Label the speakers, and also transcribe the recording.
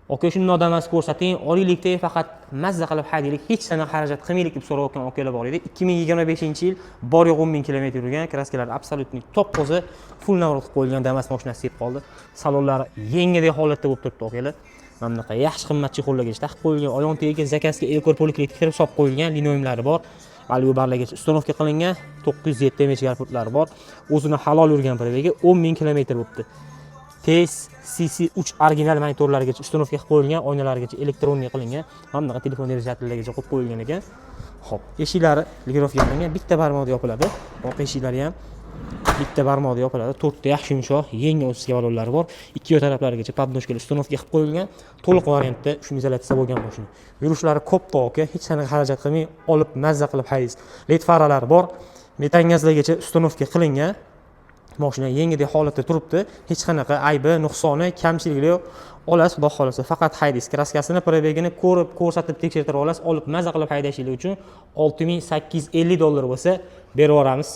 Speaker 1: Aka shunday damas ko'rsating, oylikda faqat mazza qilib haydaylik, hech qanaqa xarajat qilmaylik deb so'rayotgan akalar bor edi. 2025-yil bor yo'q 10 ming kilometr yurgan, kraskalar absolutni top toza, full navrot qilib qo'yilgan damas mashinasi deb qoldi. Salonlari yengidek holatda bo'lib turibdi akalar. Mana bunaqa yaxshi qimmat chexollargacha taqib qo'yilgan, oyon tegiga zakazga Elkor poliklinika kirib solib qo'yilgan linoyimlari bor. Valyu barlargacha uстановка qilingan 907 mech garputlari bor. O'zini halol yurgan probegi 10 ming kilometr bo'libdi. TS CC3 original monitorlarigacha uстановка qilib qo'yilgan, oynalarigacha elektronniy qilingan, hamda telefon dvigatellarigacha qo'yib qo'yilgan ekan. Xo'p, eshiklari ligrovka qilingan, bitta barmoqda yopiladi. Orqa eshiklari ham bitta barmoqda yopiladi. 4 ta yaxshi yumshoq, yengil o'sish valonlari bor. Ikki yoq taraflarigacha podnoshkali uстановка qilib qo'yilgan, to'liq variantda shumizolyatsiya bo'lgan mashina. Yurishlari ko'p aka, hech qanaqa xarajat qilmay olib mazza qilib haydaysiz. LED faralari bor, metan gazlargacha uстановка qilingan. Mashina yengidek holatda turibdi. Hech qanaqa aybi, nuqsoni, kamchiligi yo'q. Olasiz, xudo xolasa, faqat haydaysiz. Kraskasini, probegini ko'rib, ko'rsatib tekshirtirib olasiz. Olib mazza qilib haydashingiz uchun $6850 bo'lsa berib yuboramiz.